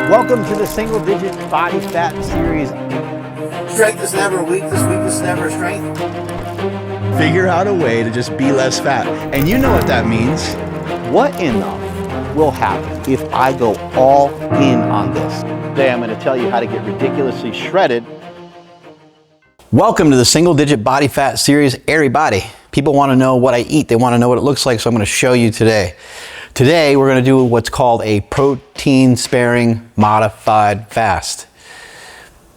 Welcome to the Single Digit Body Fat Series. Strength is never weakness, weakness is never strength. Figure out a way to just be less fat. And you know what that means. What in the will happen if I go all in on this? Today I'm going to tell you how to get ridiculously shredded. Welcome to the Single Digit Body Fat Series, everybody. People want to know what I eat. They want to know what it looks like, so I'm going to show you today. Today, we're going to do what's called a protein-sparing modified fast.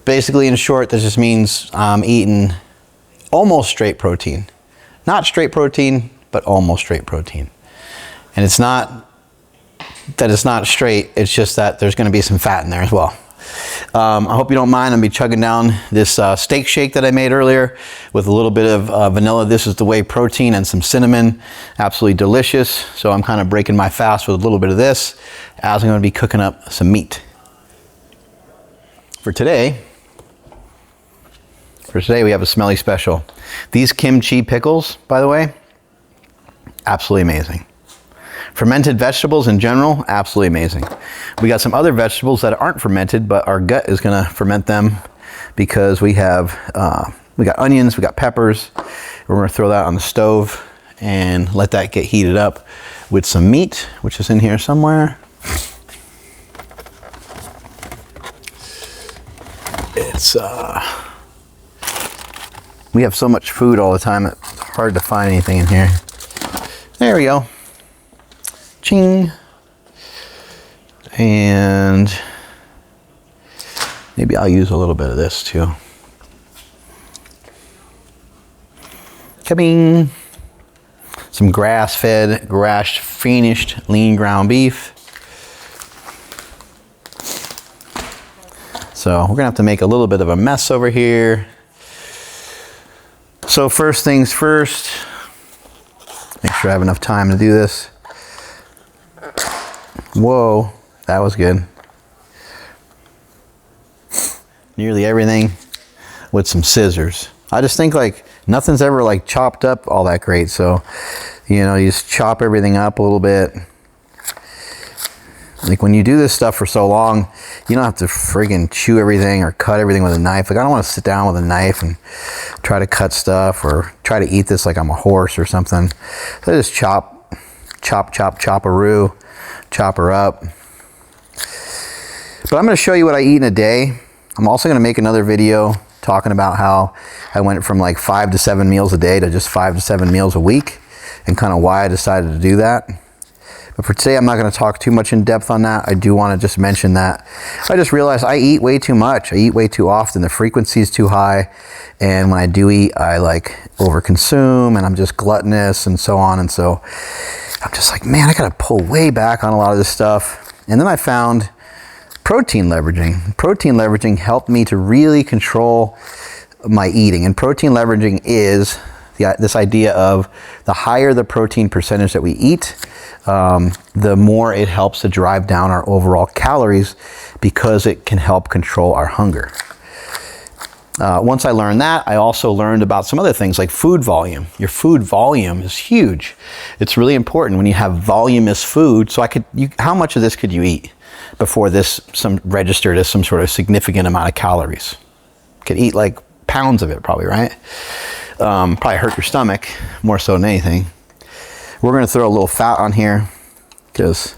Basically, in short, this just means I'm eating almost straight protein. Not straight protein, but almost straight protein. And it's not that it's not straight, it's just that there's going to be some fat in there as well. I hope you don't mind. I'm going to be chugging down this steak shake that I made earlier with a little bit of vanilla. This is the whey protein and some cinnamon. Absolutely delicious. So I'm kind of breaking my fast with a little bit of this as I'm going to be cooking up some meat. For today we have a smelly special. These kimchi pickles, by the way, absolutely amazing. Fermented vegetables in general, absolutely amazing. We got some other vegetables that aren't fermented, but our gut is gonna ferment them because we got onions, we got peppers. We're gonna throw that on the stove and let that get heated up with some meat, which is in here somewhere. We have so much food all the time, it's hard to find anything in here. There we go. Ching. And maybe I'll use a little bit of this too. Coming. Some grass-fed, finished lean ground beef. So we're gonna have to make a little bit of a mess over here. So first things first, make sure I have enough time to do this. Whoa, that was good. Nearly everything with some scissors. I just think like nothing's ever like chopped up all that great. So, you know, you just chop everything up a little bit. Like when you do this stuff for so long, you don't have to friggin' chew everything or cut everything with a knife. Like I don't want to sit down with a knife and try to cut stuff or try to eat this like I'm a horse or something. So I just chop a roux. Chop her up. But I'm going to show you what I eat in a day. I'm also going to make another video talking about how I went from like 5 to 7 meals a day to just 5 to 7 meals a week and kind of why I decided to do that. But for today, I'm not going to talk too much in depth on that. I do want to just mention that I just realized I eat way too much. I eat way too often. The frequency is too high. And when I do eat, I like overconsume and I'm just gluttonous and so on. And so I'm just like, man, I got to pull way back on a lot of this stuff. And then I found protein leveraging. Protein leveraging helped me to really control my eating. And protein leveraging is this idea of the higher the protein percentage that we eat, the more it helps to drive down our overall calories because it can help control our hunger. Once I learned that, I also learned about some other things like food volume. Your food volume is huge. It's really important when you have voluminous food. So how much of this could you eat before this registered as some sort of significant amount of calories? Could eat like pounds of it probably, right? Probably hurt your stomach more so than anything. We're gonna throw a little fat on here because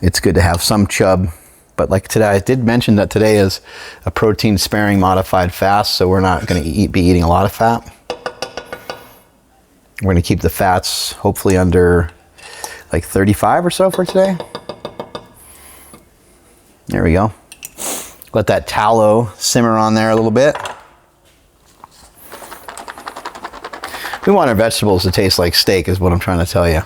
it's good to have some chub. But like today, I did mention that today is a protein sparing modified fast, so we're not going to be eating a lot of fat. We're going to keep the fats hopefully under like 35 or so for today. There we go. Let that tallow simmer on there a little bit. We want our vegetables to taste like steak is what I'm trying to tell you.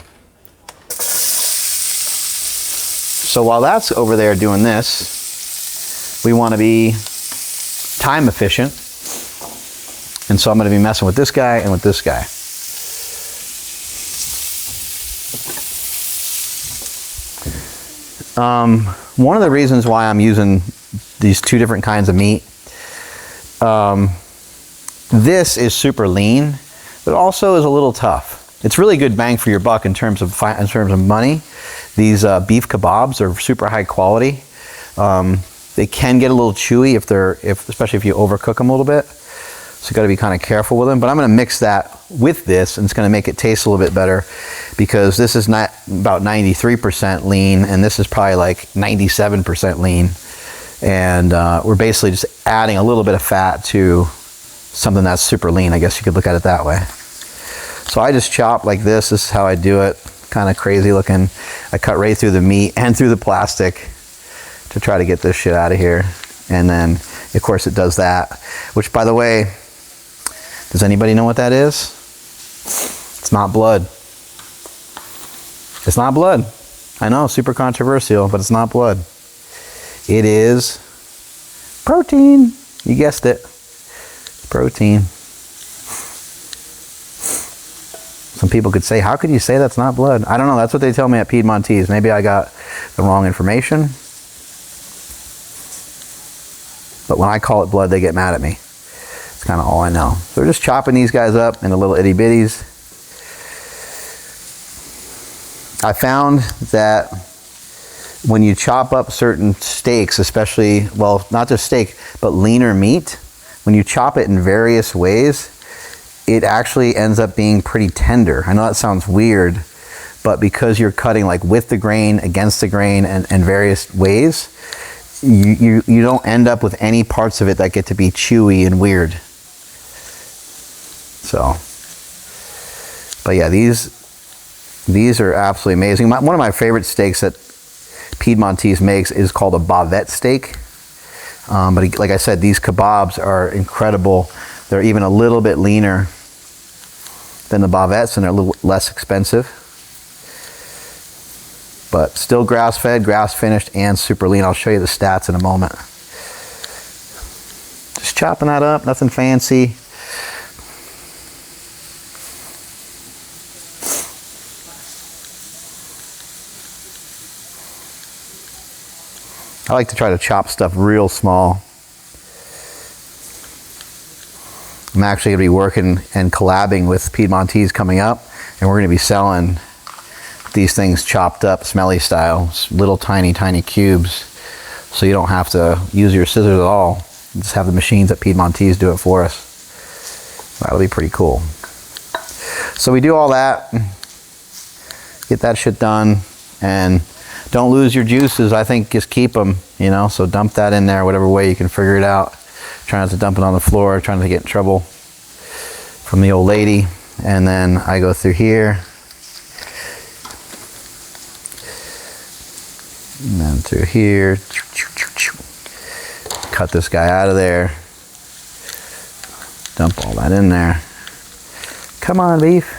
So while that's over there doing this, we want to be time efficient. And so I'm going to be messing with this guy and with this guy. One of the reasons why I'm using these two different kinds of meat, this is super lean, but also is a little tough. It's really good bang for your buck in terms of money. These beef kebabs are super high quality. They can get a little chewy especially if you overcook them a little bit. So you got to be kind of careful with them. But I'm going to mix that with this, and it's going to make it taste a little bit better, because this is not about 93% lean, and this is probably like 97% lean. And we're basically just adding a little bit of fat to something that's super lean. I guess you could look at it that way. So I just chop like this. This is how I do it. Kind of crazy looking. I cut right through the meat and through the plastic to try to get this shit out of here. And then, of course, it does that. Which, by the way, does anybody know what that is? It's not blood. It's not blood. I know, super controversial, but it's not blood. It is protein. You guessed it. Protein. Some people could say, how could you say that's not blood? I don't know. That's what they tell me at Piedmontese. Maybe I got the wrong information. But when I call it blood, they get mad at me. It's kind of all I know. So we're just chopping these guys up into little itty bitties. I found that when you chop up certain steaks, especially, well, not just steak, but leaner meat, when you chop it in various ways, it actually ends up being pretty tender. I know that sounds weird, but because you're cutting like with the grain, against the grain, and various ways, you don't end up with any parts of it that get to be chewy and weird. So, but yeah, these are absolutely amazing. One of my favorite steaks that Piedmontese makes is called a bavette steak. But like I said, these kebabs are incredible. They're even a little bit leaner than the bavettes, and they're a little less expensive. But still grass-fed, grass-finished, and super lean. I'll show you the stats in a moment. Just chopping that up, nothing fancy. I like to try to chop stuff real small. I'm actually going to be working and collabing with Piedmontese coming up, and we're going to be selling these things chopped up Smelly style, little tiny cubes, so you don't have to use your scissors at all. Just have the machines at Piedmontese do it for us. That'll be pretty cool. So we do all that, get that shit done, and don't lose your juices. I think just keep them, you know, so dump that in there whatever way you can figure it out. Try not to dump it on the floor, trying to get in trouble from the old lady. And then I go through here, and then through here, cut this guy out of there, dump all that in there. Come on, beef.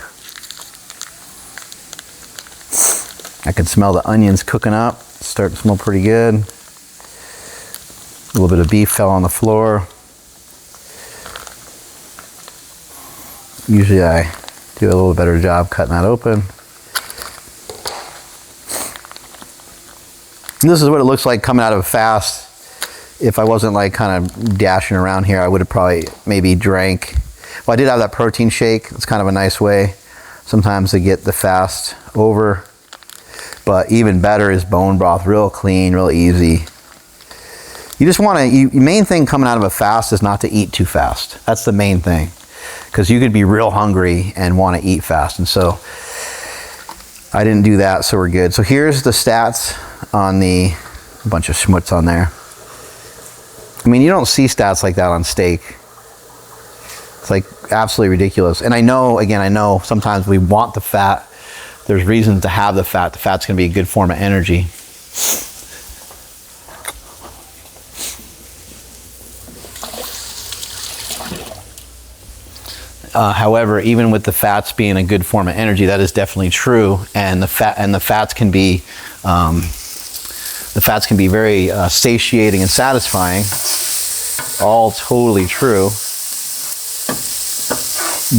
I can smell the onions cooking up. Starting to smell pretty good. A little bit of beef fell on the floor. Usually I do a little better job cutting that open. And this is what it looks like coming out of a fast. If I wasn't like kind of dashing around here, I would have probably maybe drank. Well, I did have that protein shake. It's kind of a nice way sometimes to get the fast over. But even better is bone broth, real clean, real easy. You just want to, main thing coming out of a fast is not to eat too fast. That's the main thing. Because you could be real hungry and want to eat fast. And so I didn't do that, so we're good. So here's the stats on a bunch of schmutz on there. I mean, you don't see stats like that on steak. It's like absolutely ridiculous. And I know sometimes we want the fat. There's reason to have the fat. The fat's going to be a good form of energy. However, even with the fats being a good form of energy, that is definitely true. And the fats can be very satiating and satisfying. All totally true.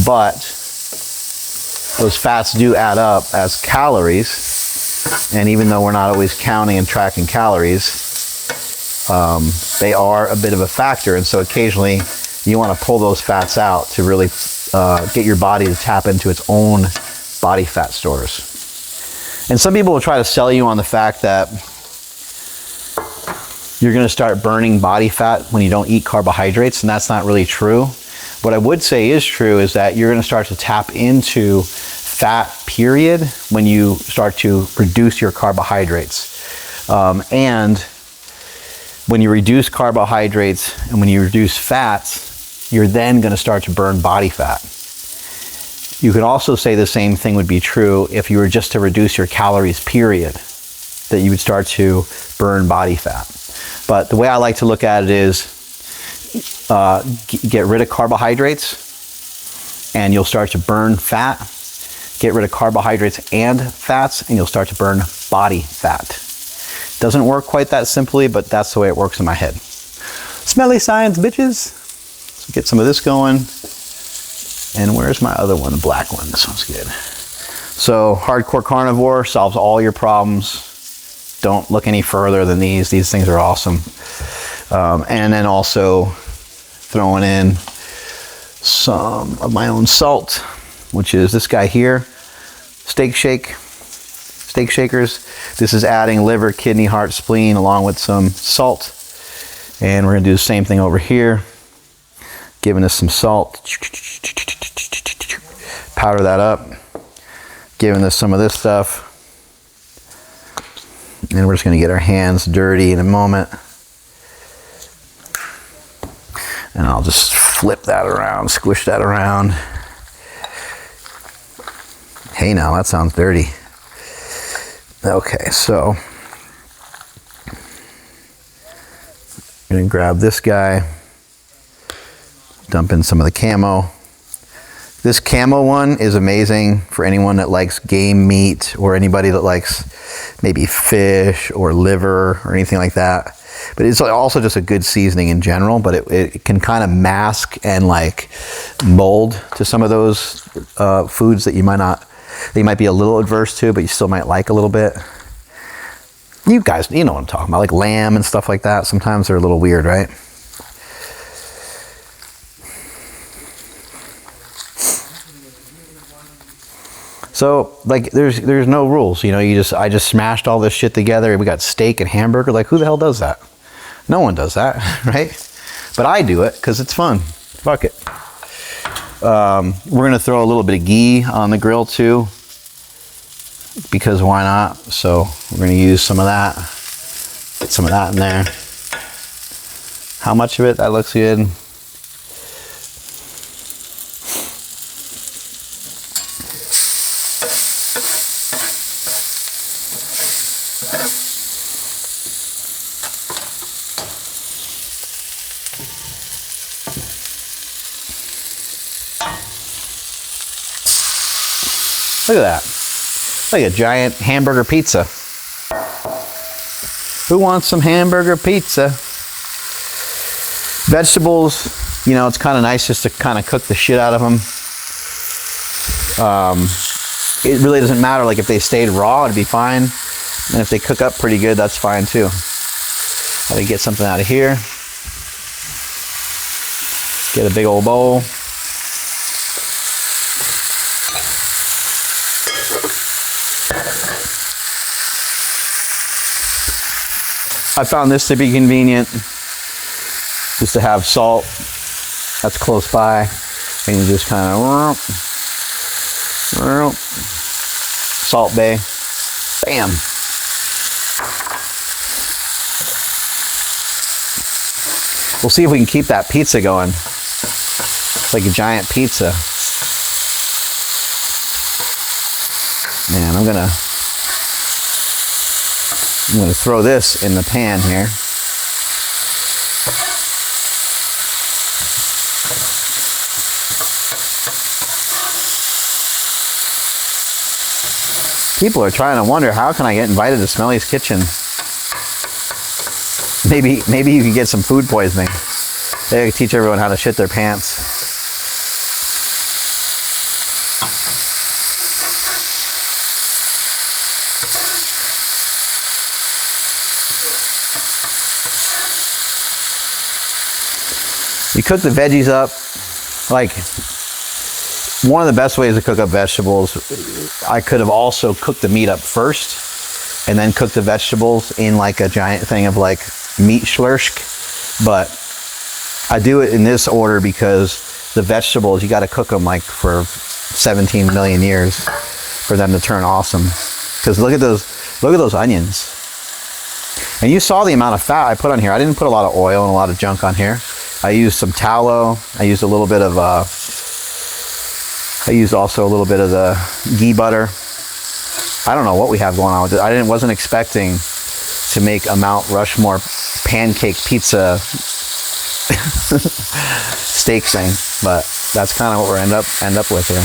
But those fats do add up as calories, and even though we're not always counting and tracking calories, they are a bit of a factor, and so occasionally you want to pull those fats out to really get your body to tap into its own body fat stores. And some people will try to sell you on the fact that you're going to start burning body fat when you don't eat carbohydrates, and that's not really true. What I would say is true is that you're going to start to tap into fat, period, when you start to reduce your carbohydrates. And when you reduce carbohydrates and when you reduce fats, you're then going to start to burn body fat. You could also say the same thing would be true if you were just to reduce your calories, period, that you would start to burn body fat. But the way I like to look at it is get rid of carbohydrates and you'll start to burn fat. Get rid of carbohydrates and fats and you'll start to burn body fat. Doesn't work quite that simply, but that's the way it works in my head. Smelly science, bitches. So get some of this going. And where's my other one? The black one. This one's good. So Hardcore Carnivore solves all your problems. Don't look any further than these. These things are awesome. And then also throwing in some of my own salt, which is this guy here, steak shakers. This is adding liver, kidney, heart, spleen, along with some salt. And we're gonna do the same thing over here, giving us some salt. Powder that up, giving us some of this stuff. And we're just gonna get our hands dirty in a moment. And I'll just flip that around, squish that around. Hey now, that sounds dirty. Okay, so I'm gonna grab this guy, dump in some of the camo. This camo one is amazing for anyone that likes game meat or anybody that likes maybe fish or liver or anything like that. But it's also just a good seasoning in general, but it can kind of mask and like mold to some of those foods that you might be a little adverse to, but you still might like a little bit. You guys, you know what I'm talking about, like lamb and stuff like that. Sometimes they're a little weird, right? So like there's no rules, you know, I just smashed all this shit together. We got steak and hamburger. Like who the hell does that? No one does that, right? But I do it because it's fun. Fuck it. We're gonna throw a little bit of ghee on the grill too, because why not? So we're gonna use some of that. Get some of that in there. How much of it? That looks good. Look at that. Like a giant hamburger pizza. Who wants some hamburger pizza? Vegetables, you know, it's kind of nice just to kind of cook the shit out of them. It really doesn't matter, like if they stayed raw, it'd be fine. And if they cook up pretty good, that's fine too. Let me get something out of here. Get a big old bowl. I found this to be convenient, just to have salt that's close by, and you just kind of Salt Bay, bam. We'll see if we can keep that pizza going. It's like a giant pizza. Man, I'm gonna throw this in the pan here. People are trying to wonder, how can I get invited to Smelly's kitchen? Maybe you could get some food poisoning. They could teach everyone how to shit their pants. You cook the veggies up, like one of the best ways to cook up vegetables, I could have also cooked the meat up first and then cooked the vegetables in like a giant thing of like meat schlursk, but I do it in this order because the vegetables, you got to cook them like for 17 million years for them to turn awesome. Because look at those onions. And you saw the amount of fat I put on here. I didn't put a lot of oil and a lot of junk on here. I used some tallow. I used a little bit of I used also a little bit of the ghee butter. I don't know what we have going on with it. I wasn't expecting to make a Mount Rushmore pancake pizza steak thing, but that's kind of what we're end up with here.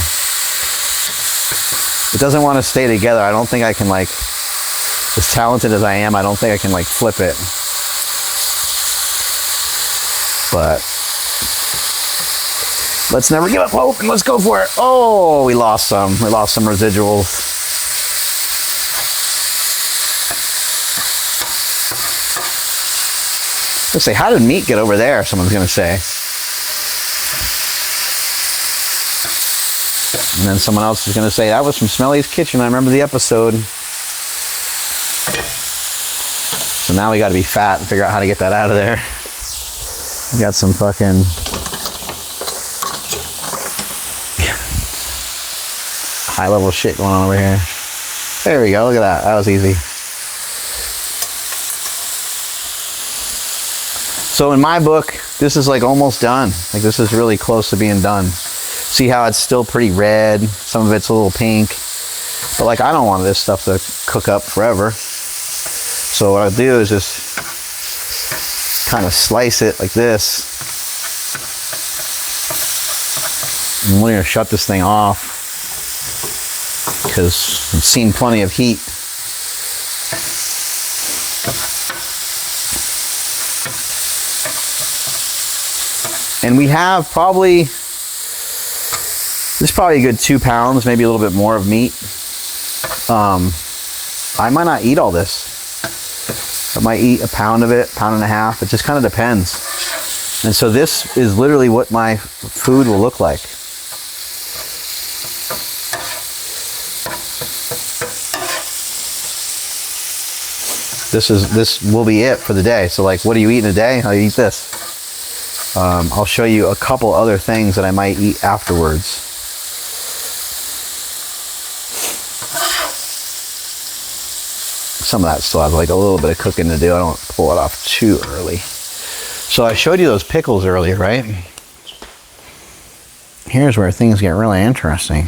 It doesn't want to stay together. I don't think I can, like, as talented as I am, I don't think I can like flip it. But let's never give up hope and let's go for it. Oh, we lost some residuals. Let's say, how did meat get over there? Someone's gonna say. And then someone else is gonna say, that was from Smelly's Kitchen. I remember the episode. So now we gotta be fat and figure out how to get that out of there. We got some fucking high level shit going on over here. There we go, look at that. That was easy. So in my book, this is like almost done. Like this is really close to being done. See how it's still pretty red. Some of it's a little pink. But like I don't want this stuff to cook up forever. So what I'll do is just kind of slice it like this. And we're gonna shut this thing off because I've seen plenty of heat. And we have probably, this is probably a good 2 pounds, maybe a little bit more of meat. I might not eat all this. I might eat a pound of it, pound and a half. It just kind of depends. And so this is literally what my food will look like. This will be it for the day. So like, what do you eat in a day? I eat this. I'll show you a couple other things that I might eat afterwards. Some of that still has like a little bit of cooking to do. I don't pull it off too early. So I showed you those pickles earlier, right? Here's where things get really interesting.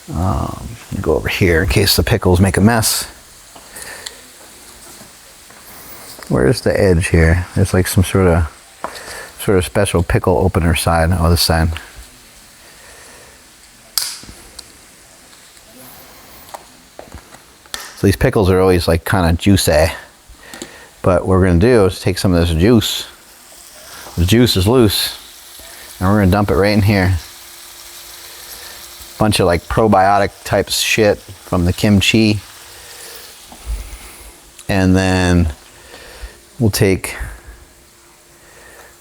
Go over here in case the pickles make a mess. Where's the edge here? There's like some sort of special pickle opener side. Oh, this side. So these pickles are always like kind of juicy. But what we're gonna do is take some of this juice. The juice is loose. And we're gonna dump it right in here. Bunch of like probiotic type shit from the kimchi. And then we'll take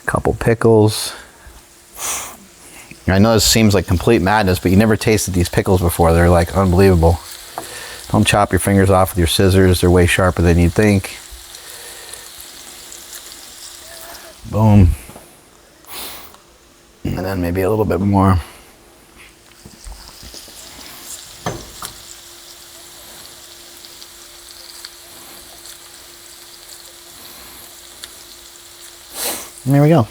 a couple pickles. I know this seems like complete madness, but you never tasted these pickles before. They're like unbelievable. Don't chop your fingers off with your scissors. They're way sharper than you'd think. Boom. And then maybe a little bit more. And there we go.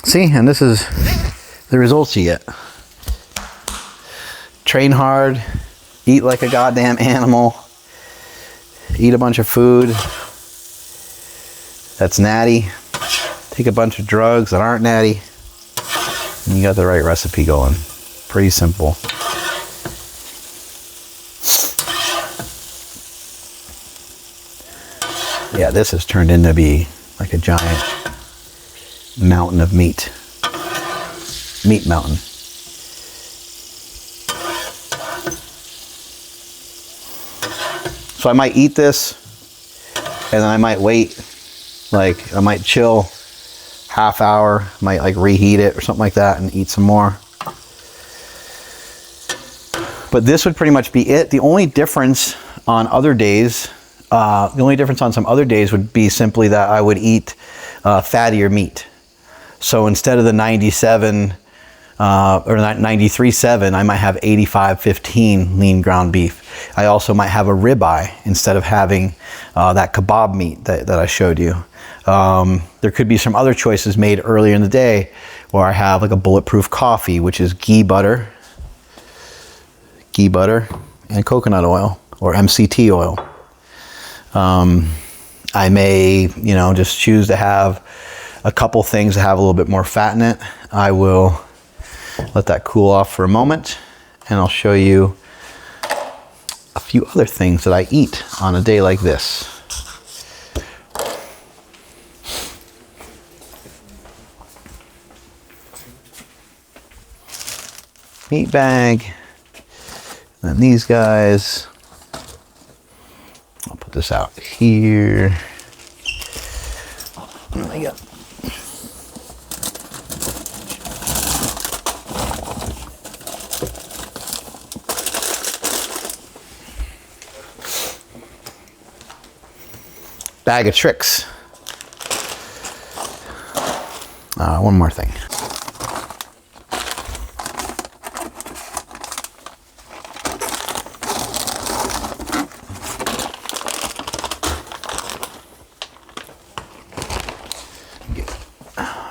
See, and this is the results you get. Train hard, eat like a goddamn animal, eat a bunch of food that's natty, take a bunch of drugs that aren't natty, and you got the right recipe going. Pretty simple. Yeah, this has turned into be like a giant mountain of meat. Meat mountain. So I might eat this and then I might wait, like I might chill half hour, might like reheat it or something like that and eat some more. But this would pretty much be it. The only difference On other days, the only difference on some other days would be simply that I would eat fattier meat. So instead of the 97 or 93.7, I might have 85.15 lean ground beef. I also might have a ribeye instead of having that kebab meat that I showed you. There could be some other choices made earlier in the day where I have like a bulletproof coffee, which is ghee butter and coconut oil, or MCT oil. I may, you know, just choose to have a couple things that have a little bit more fat in it. I will let that cool off for a moment, and I'll show you a few other things that I eat on a day like this. Meat bag, and then these guys. I'll put this out here. There we go. Bag of tricks. One more thing.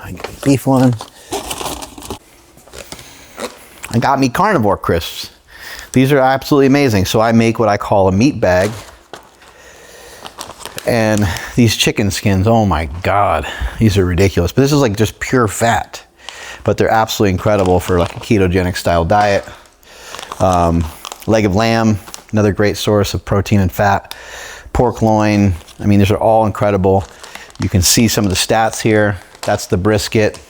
I get a beef one. I got me carnivore crisps. These are absolutely amazing. So I make what I call a meat bag. And these chicken skins, oh my God, these are ridiculous. But this is like just pure fat. But they're absolutely incredible for like a ketogenic style diet. Leg of lamb, another great source of protein and fat. Pork loin, I mean, these are all incredible. You can see some of the stats here. That's the brisket,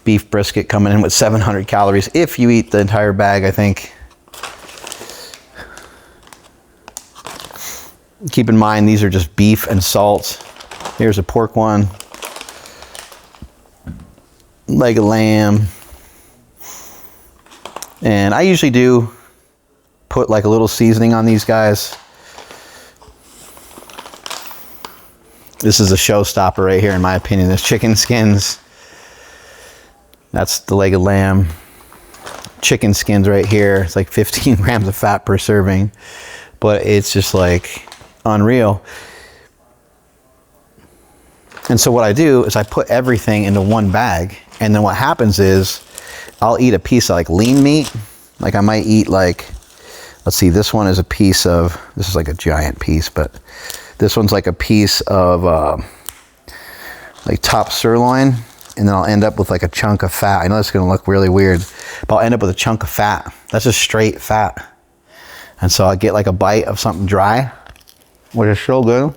beef brisket coming in with 700 calories if you eat the entire bag, I think. Keep in mind, these are just beef and salt. Here's a pork one. Leg of lamb. And I usually do put like a little seasoning on these guys. This is a showstopper right here, in my opinion. There's chicken skins. That's the leg of lamb. Chicken skins right here. It's like 15 grams of fat per serving. But it's just like unreal. And so what I do is I put everything into one bag, and then what happens is I'll eat a piece of like lean meat. Like I might eat like, let's see, this one is a piece of, this is like a giant piece, but this one's like a piece of like top sirloin, and then I'll end up with like a chunk of fat. I know this is gonna look really weird, but I'll end up with a chunk of fat. That's just straight fat. And so I get like a bite of something dry, which is so good.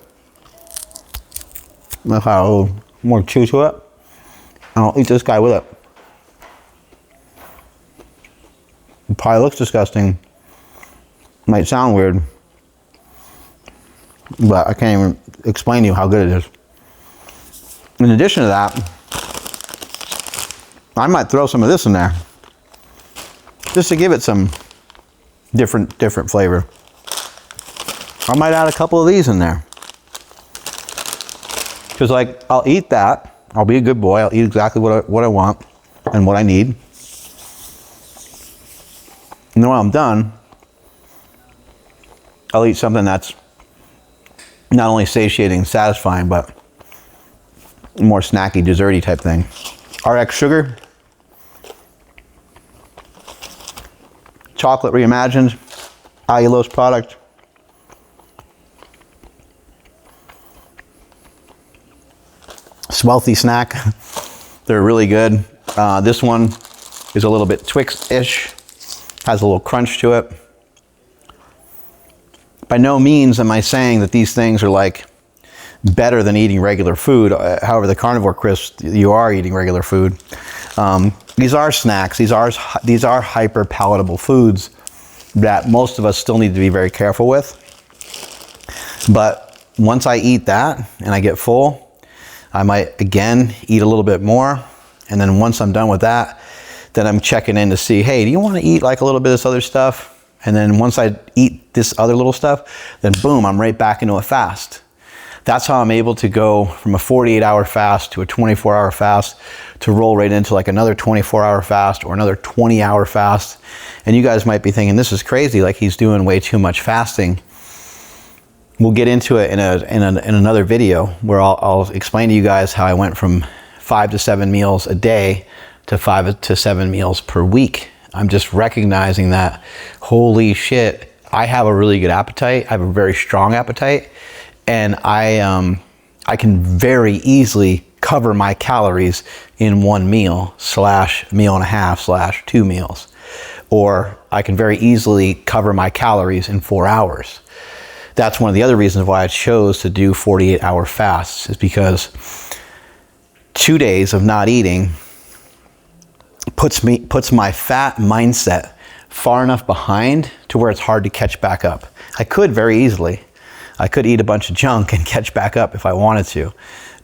Look how a little more chew to it. And I'll eat this guy with it. It probably looks disgusting. Might sound weird, but I can't even explain to you how good it is. In addition to that, I might throw some of this in there just to give it some different flavor. I might add a couple of these in there. Because like, I'll eat that. I'll be a good boy. I'll eat exactly what I want and what I need. And then when I'm done, I'll eat something that's not only satiating and satisfying, but more snacky, desserty type thing. RX sugar. Chocolate reimagined. Allulose product. Swelthy snack. They're really good. This one is a little bit Twix-ish. Has a little crunch to it. By no means am I saying that these things are like better than eating regular food. However, the carnivore crisps, you are eating regular food. These are snacks. These are hyper palatable foods that most of us still need to be very careful with. But once I eat that and I get full, I might again eat a little bit more. And then once I'm done with that, then I'm checking in to see, hey, do you want to eat like a little bit of this other stuff? And then once I eat this other little stuff, then boom, I'm right back into a fast. That's how I'm able to go from a 48-hour fast to a 24-hour fast to roll right into like another 24-hour fast or another 20-hour fast. And you guys might be thinking, this is crazy, like he's doing way too much fasting. We'll get into it in another video where I'll explain to you guys how I went from 5 to 7 meals a day to 5 to 7 meals per week. I'm just recognizing that, holy shit, I have a really good appetite. I have a very strong appetite, and I can very easily cover my calories in one meal / meal and a half / 2 meals. Or I can very easily cover my calories in 4 hours. That's one of the other reasons why I chose to do 48-hour fasts, is because 2 days of not eating puts my fat mindset far enough behind to where it's hard to catch back up. I could very easily. I could eat a bunch of junk and catch back up if I wanted to.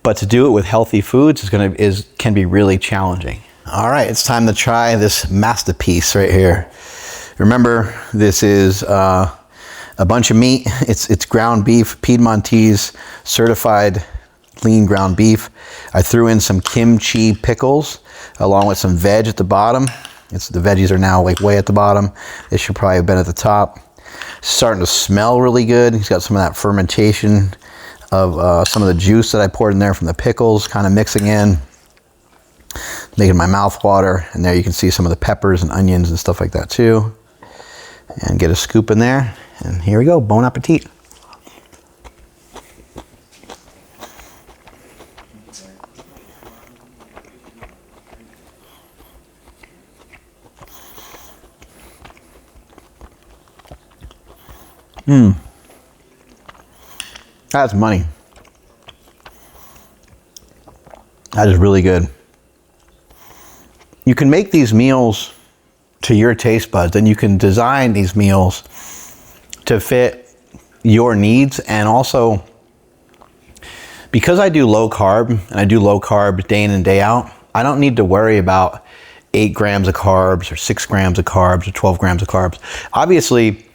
But to do it with healthy foods can be really challenging. All right, it's time to try this masterpiece right here. Remember, this is a bunch of meat. It's ground beef, Piedmontese certified lean ground beef. I threw in some kimchi pickles along with some veg at the bottom. The veggies are now like way at the bottom. They should probably have been at the top. It's starting to smell really good. He's got some of that fermentation of some of the juice that I poured in there from the pickles, kind of mixing in, making my mouth water. And there you can see some of the peppers and onions and stuff like that too. And get a scoop in there. And here we go, bon appetit. That's money. That is really good. You can make these meals to your taste buds, and you can design these meals to fit your needs. And also, because I do low carb, and I do low carb day in and day out, I don't need to worry about 8 grams of carbs or 6 grams of carbs or 12 grams of carbs. Obviously,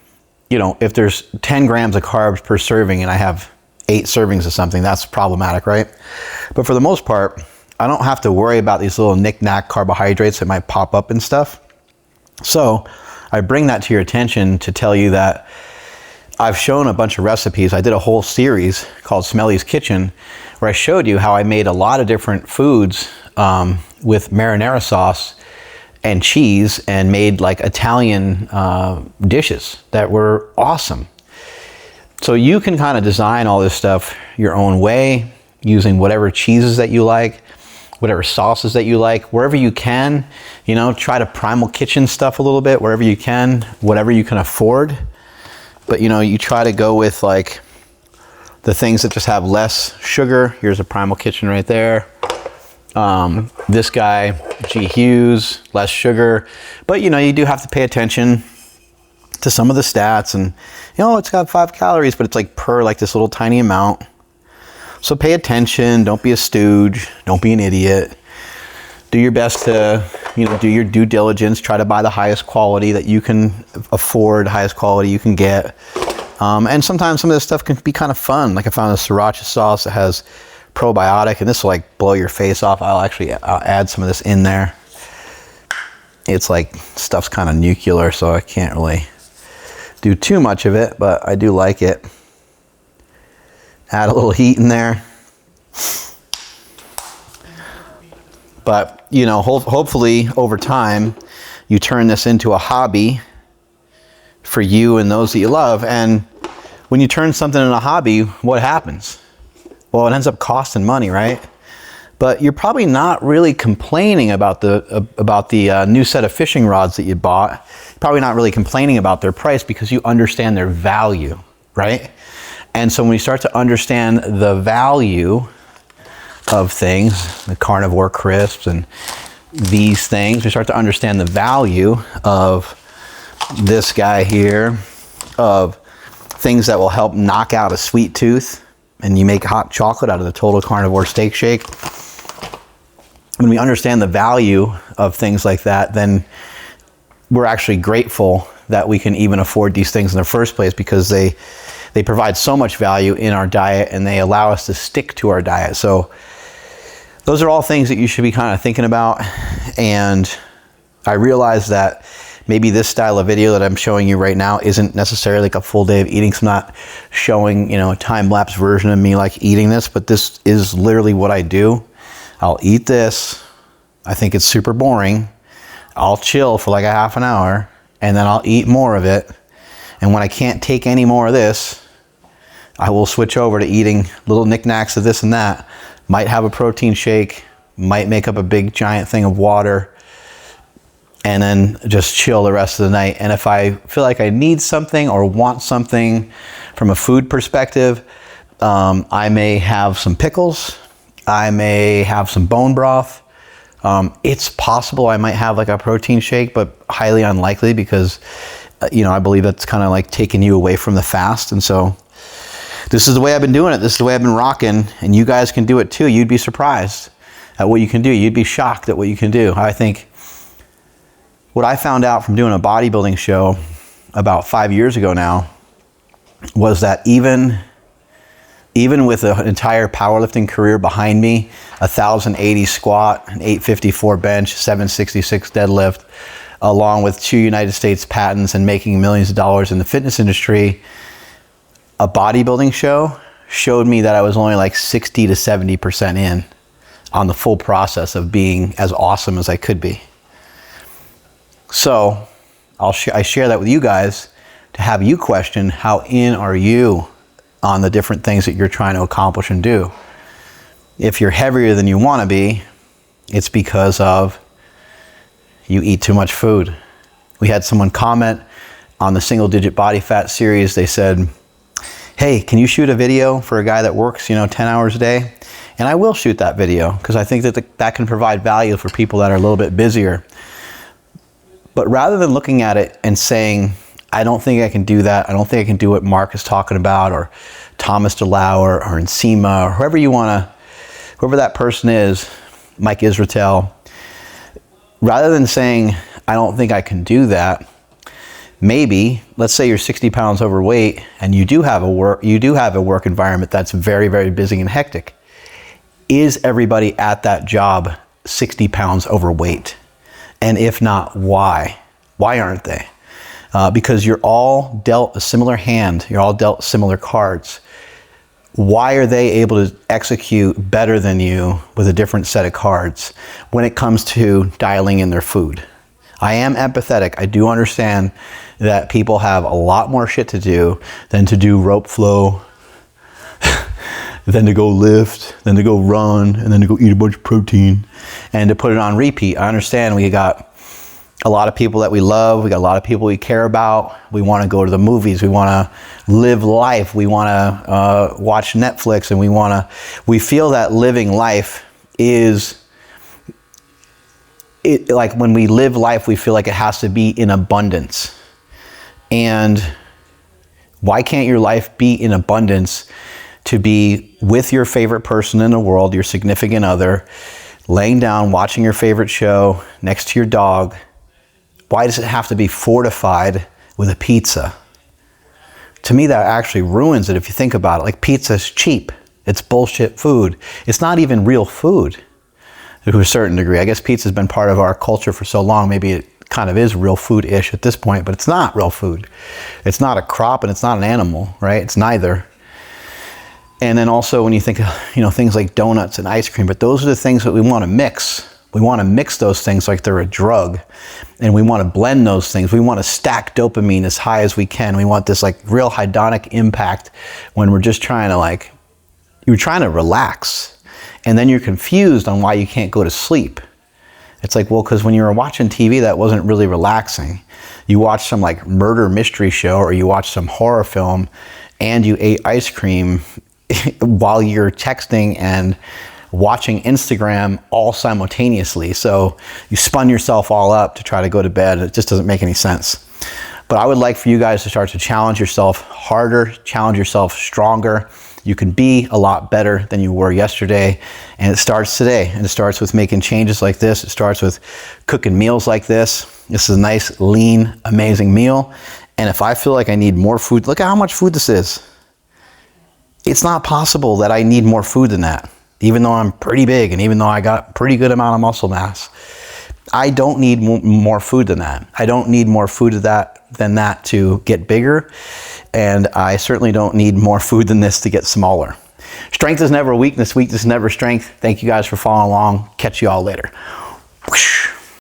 you know, if there's 10 grams of carbs per serving and I have 8 servings of something, that's problematic, right? But for the most part, I don't have to worry about these little knick-knack carbohydrates that might pop up and stuff. So I bring that to your attention to tell you that I've shown a bunch of recipes. I did a whole series called Smelly's Kitchen, where I showed you how I made a lot of different foods with marinara sauce and cheese, and made like Italian dishes that were awesome. So you can kind of design all this stuff your own way, using whatever cheeses that you like, whatever sauces that you like, wherever you can. You know, try to primal kitchen stuff a little bit wherever you can, whatever you can afford. But you know, you try to go with like the things that just have less sugar. Here's a primal kitchen right there. This guy, G. Hughes, less sugar. But you know, you do have to pay attention to some of the stats, and you know, it's got 5 calories, but it's like per like this little tiny amount. So pay attention, don't be a stooge, don't be an idiot. Do your best to, you know, do your due diligence, try to buy the highest quality that you can afford, highest quality you can get. And sometimes some of this stuff can be kind of fun. Like I found a sriracha sauce that has probiotic, and this will like blow your face off. I'll add some of this in there. It's like stuff's kind of nuclear, so I can't really do too much of it, but I do like it. Add a little heat in there. But you know, hopefully over time you turn this into a hobby for you and those that you love. And when you turn something into a hobby, what happens? Well, it ends up costing money, right? But you're probably not really complaining about the new set of fishing rods that you bought. Probably not really complaining about their price, because you understand their value, right? And so when we start to understand the value of things, the carnivore crisps and these things, we start to understand the value of this guy here, of things that will help knock out a sweet tooth, and you make hot chocolate out of the Total Carnivore Steak Shake. When we understand the value of things like that, then we're actually grateful that we can even afford these things in the first place, because they provide so much value in our diet and they allow us to stick to our diet. So those are all things that you should be kind of thinking about. And I realize that maybe this style of video that I'm showing you right now isn't necessarily like a full day of eating. So I'm not showing, you know, a time-lapse version of me like eating this, but this is literally what I do. I'll eat this. I think it's super boring. I'll chill for like a half an hour and then I'll eat more of it. And when I can't take any more of this, I will switch over to eating little knickknacks of this and that. Might have a protein shake, might make up a big giant thing of water, and then just chill the rest of the night. And if I feel like I need something or want something from a food perspective, I may have some pickles. I may have some bone broth. It's possible I might have like a protein shake, but highly unlikely, because you know, I believe that's kind of like taking you away from the fast. And so this is the way I've been doing it. This is the way I've been rocking, and you guys can do it too. You'd be surprised at what you can do. You'd be shocked at what you can do. I think what I found out from doing a bodybuilding show about 5 years ago now was that even with an entire powerlifting career behind me, 1,080 squat, an 854 bench, 766 deadlift, along with 2 United States patents and making millions of dollars in the fitness industry, a bodybuilding show showed me that I was only like 60 to 70% in on the full process of being as awesome as I could be. So I share that with you guys to have you question, how in are you on the different things that you're trying to accomplish and do? If you're heavier than you want to be, it's because of you eat too much food. We had someone comment on the single digit body fat series. They said, hey, can you shoot a video for a guy that works, you know, 10 hours a day? And I will shoot that video, because I think that that can provide value for people that are a little bit busier. But rather than looking at it and saying, I don't think I can do that, I don't think I can do what Mark is talking about, or Thomas DeLau, or Nsima, or whoever that person is, Mike Israetel, rather than saying, I don't think I can do that, maybe, let's say you're 60 pounds overweight and you do have a work environment that's very, very busy and hectic. Is everybody at that job 60 pounds overweight? And if not, why? Why aren't they? Because you're all dealt a similar hand. You're all dealt similar cards. Why are they able to execute better than you with a different set of cards when it comes to dialing in their food? I am empathetic. I do understand that people have a lot more shit to do than to do rope flow, then to go lift, then to go run, and then to go eat a bunch of protein, and to put it on repeat. I understand we got a lot of people that we love. We got a lot of people we care about. We want to go to the movies. We want to live life. We want to watch Netflix, and we feel that living life is, like when we live life, we feel like it has to be in abundance. And why can't your life be in abundance to be with your favorite person in the world, your significant other, laying down, watching your favorite show next to your dog? Why does it have to be fortified with a pizza? To me, that actually ruins it if you think about it. Like, pizza's cheap. It's bullshit food. It's not even real food to a certain degree. I guess pizza's been part of our culture for so long, maybe it kind of is real food-ish at this point, but it's not real food. It's not a crop and it's not an animal, right? It's neither. And then also when you think of, things like donuts and ice cream, but those are the things that we want to mix. We want to mix those things like they're a drug, and we want to blend those things. We want to stack dopamine as high as we can. We want this like real hedonic impact when we're just trying to you're trying to relax. And then you're confused on why you can't go to sleep. It's like, well, because when you were watching TV, that wasn't really relaxing. You watched some like murder mystery show, or you watched some horror film, and you ate ice cream while you're texting and watching Instagram all simultaneously. So you spun yourself all up to try to go to bed. It just doesn't make any sense. But I would like for you guys to start to challenge yourself harder, challenge yourself stronger. You can be a lot better than you were yesterday, and it starts today. And it starts with making changes like this. It starts with cooking meals like this. This is a nice, lean, amazing meal. And if I feel like I need more food, look at how much food this is. It's not possible that I need more food than that, even though I'm pretty big and even though I got a pretty good amount of muscle mass. I don't need more food than that. I don't need more food than that to get bigger. And I certainly don't need more food than this to get smaller. Strength is never weakness. Weakness is never strength. Thank you guys for following along. Catch you all later. Whoosh.